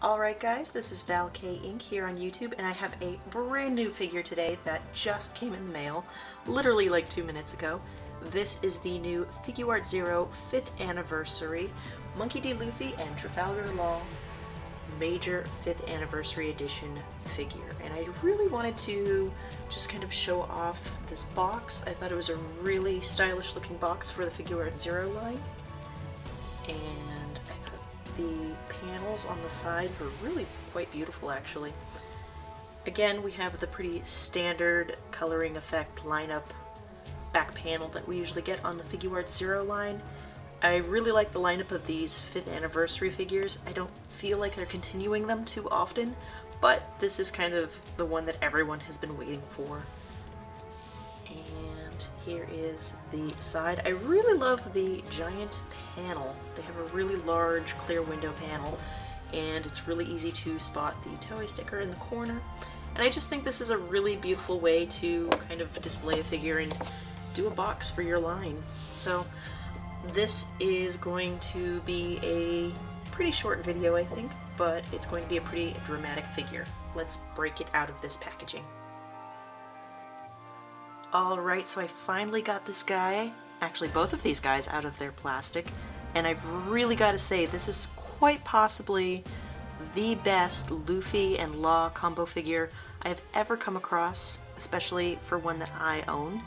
Alright guys, this is Val K Inc. here on YouTube, and I have a brand new figure today that just came in the mail, literally like 2 minutes ago. This is the new Figuarts Zero 5th Anniversary Monkey D. Luffy and Trafalgar Law Major 5th Anniversary Edition figure. And I really wanted to just kind of show off this box. I thought it was a really stylish looking box for the Figuarts Zero line. And I thought the panels on the sides were really quite beautiful actually. Again, we have the pretty standard coloring effect lineup back panel that we usually get on the Figuarts Zero line. I really like the lineup of these 5th anniversary figures. I don't feel like they're continuing them too often, but this is kind of the one that everyone has been waiting for. And here is the side. I really love the giant panel. They have a really large clear window panel, and it's really easy to spot the Toei sticker in the corner. And I just think this is a really beautiful way to kind of display a figure and do a box for your line. So this is going to be a pretty short video, I think, but it's going to be a pretty dramatic figure. Let's break it out of this packaging. Alright, so I finally got this guy, actually both of these guys, out of their plastic, and I've really got to say this is quite possibly the best Luffy and Law combo figure I have ever come across, especially for one that I own,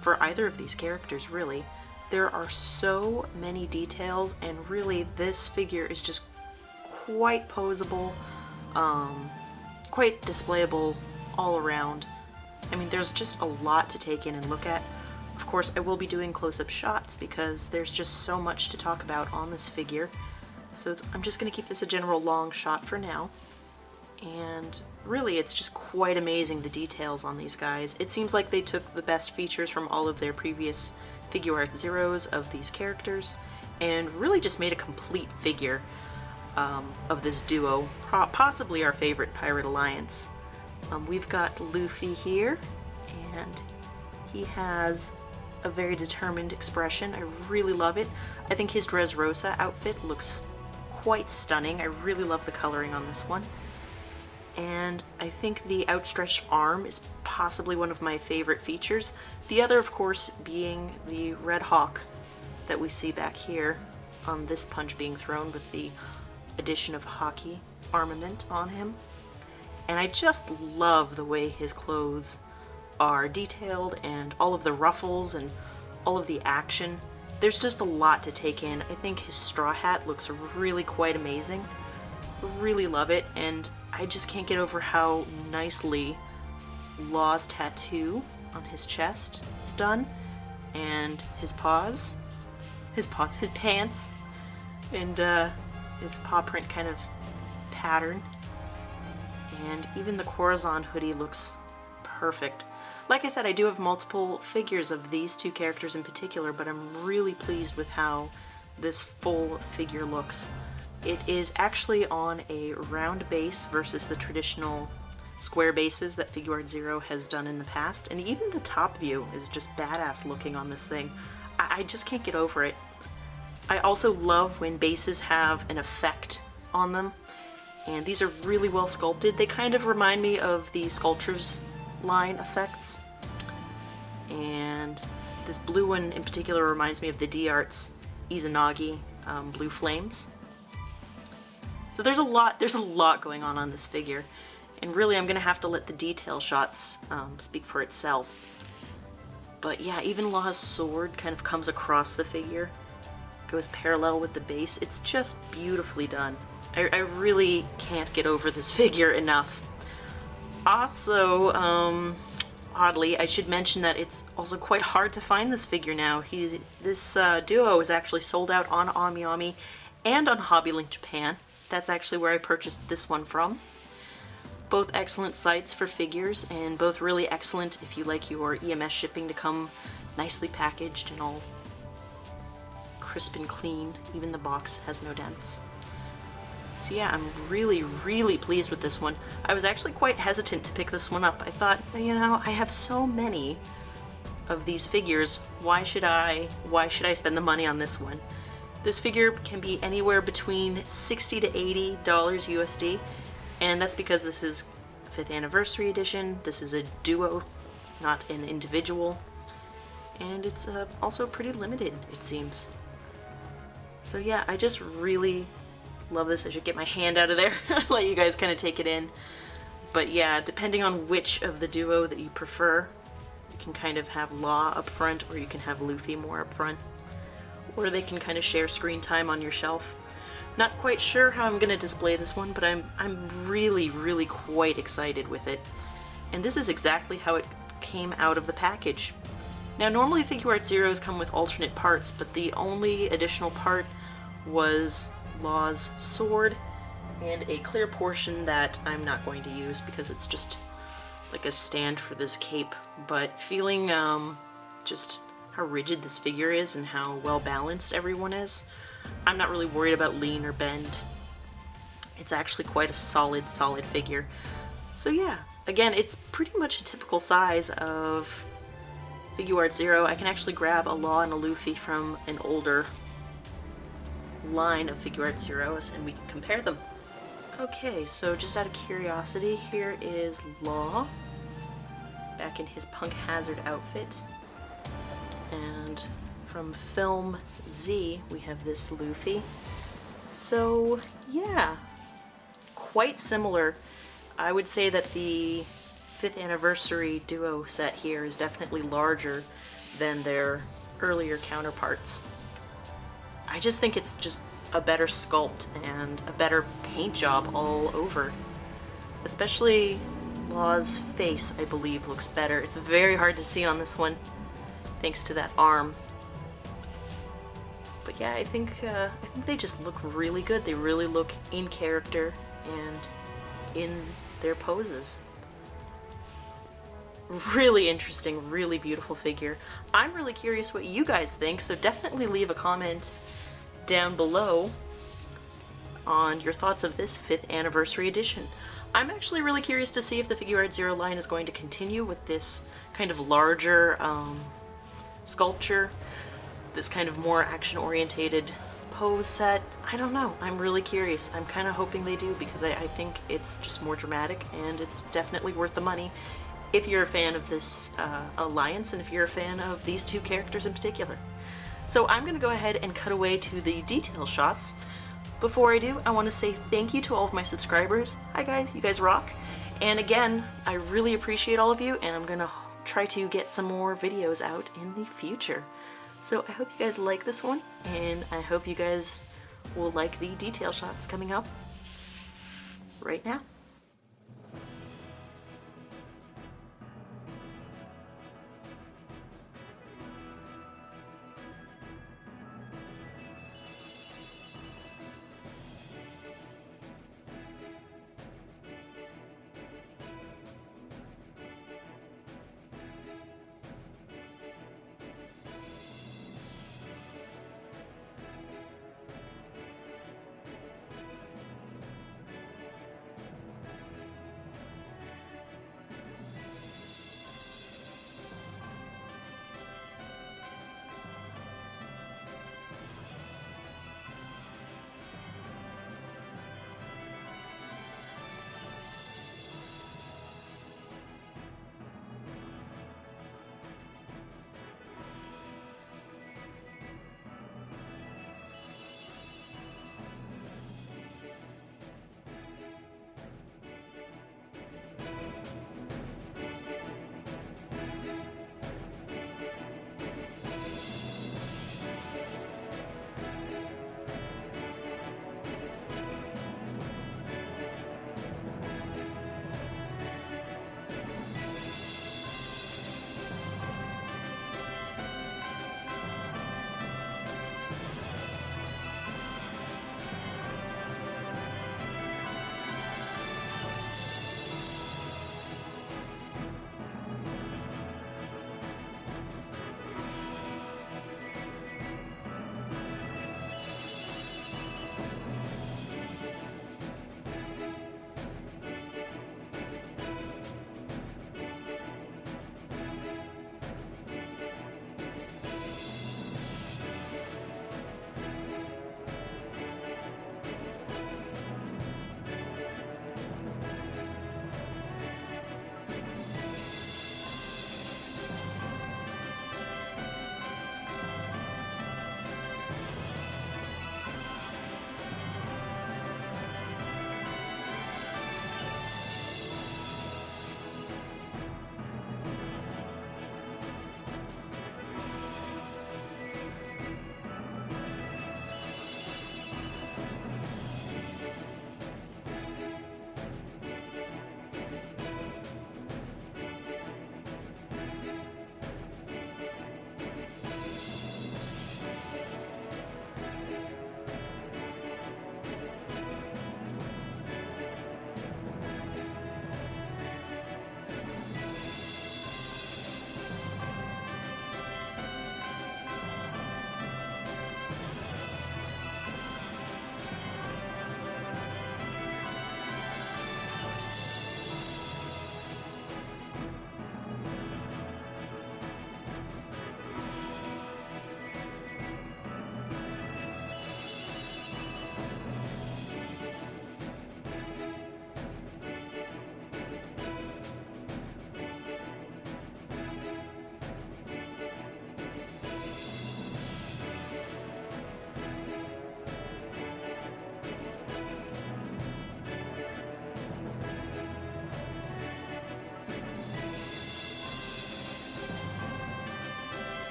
for either of these characters really. There are so many details, and really this figure is just quite posable, quite displayable all around. I mean, there's just a lot to take in and look at. Of course, I will be doing close-up shots because there's just so much to talk about on this figure. So I'm just going to keep this a general long shot for now. And really, it's just quite amazing, the details on these guys. It seems like they took the best features from all of their previous Figuarts Zeros of these characters and really just made a complete figure of this duo, possibly our favorite Pirate Alliance. We've got Luffy here, and he has a very determined expression. I really love it. I think his Dressrosa outfit looks quite stunning. I really love the coloring on this one. And I think the outstretched arm is possibly one of my favorite features. The other, of course, being the red hawk that we see back here on this punch being thrown with the addition of hockey armament on him. And I just love the way his clothes are detailed and all of the ruffles and all of the action. There's just a lot to take in. I think his straw hat looks really quite amazing. Really love it, and I just can't get over how nicely Law's tattoo on his chest is done, and his pants, and his paw print kind of pattern. And even the Corazon hoodie looks perfect. Like I said, I do have multiple figures of these two characters in particular, but I'm really pleased with how this full figure looks. It is actually on a round base versus the traditional square bases that Figuarts Zero has done in the past, and even the top view is just badass looking on this thing. I just can't get over it. I also love when bases have an effect on them, and these are really well sculpted. They kind of remind me of the Sculptures line effects, and this blue one in particular reminds me of the D-Arts Izanagi Blue Flames. So there's a lot going on this figure, and really I'm gonna have to let the detail shots speak for itself. But yeah, even Law's sword kind of comes across the figure, goes parallel with the base. It's just beautifully done. I really can't get over this figure enough. Also, oddly, I should mention that it's also quite hard to find this figure now. This duo is actually sold out on AmiAmi and on HobbyLink Japan. That's actually where I purchased this one from. Both excellent sites for figures, and both really excellent if you like your EMS shipping to come nicely packaged and all crisp and clean. Even the box has no dents. So yeah, I'm really pleased with this one. I was actually quite hesitant to pick this one up. I thought, you know, I have so many of these figures. Why should I spend the money on this one? This figure can be anywhere between $60 to $80 USD, and that's because this is 5th anniversary edition. This is a duo, not an individual, and it's also pretty limited, it seems. So yeah, I just really love this. I should get my hand out of there, let you guys kind of take it in. But yeah, depending on which of the duo that you prefer, you can kind of have Law up front, or you can have Luffy more up front. Or they can kind of share screen time on your shelf. Not quite sure how I'm going to display this one, but I'm really quite excited with it. And this is exactly how it came out of the package. Now normally Figuarts Zeros come with alternate parts, but the only additional part was Law's sword and a clear portion that I'm not going to use because it's just like a stand for this cape. But feeling just how rigid this figure is and how well balanced everyone is, I'm not really worried about lean or bend. It's actually quite a solid figure. So yeah, again, it's pretty much a typical size of Figuarts Zero. I can actually grab a Law and a Luffy from an older line of Figuarts Zeros and we can compare them. Okay, so just out of curiosity, here is Law, back in his Punk Hazard outfit. And from Film Z, we have this Luffy. So yeah, quite similar. I would say that the 5th anniversary duo set here is definitely larger than their earlier counterparts. I just think it's just a better sculpt and a better paint job all over. Especially Law's face, I believe, looks better. It's very hard to see on this one, thanks to that arm. But yeah, I think they just look really good. They really look in character and in their poses. Really interesting, really beautiful figure. I'm really curious what you guys think, so definitely leave a comment down below on your thoughts of this 5th anniversary edition. I'm actually really curious to see if the Figuarts Zero line is going to continue with this kind of larger sculpture, this kind of more action-orientated pose set. I don't know. I'm really curious. I'm kind of hoping they do because I think it's just more dramatic and it's definitely worth the money if you're a fan of this alliance and if you're a fan of these two characters in particular. So I'm going to go ahead and cut away to the detail shots. Before I do, I want to say thank you to all of my subscribers. Hi guys, you guys rock. And again, I really appreciate all of you, and I'm going to try to get some more videos out in the future. So I hope you guys like this one, and I hope you guys will like the detail shots coming up right now.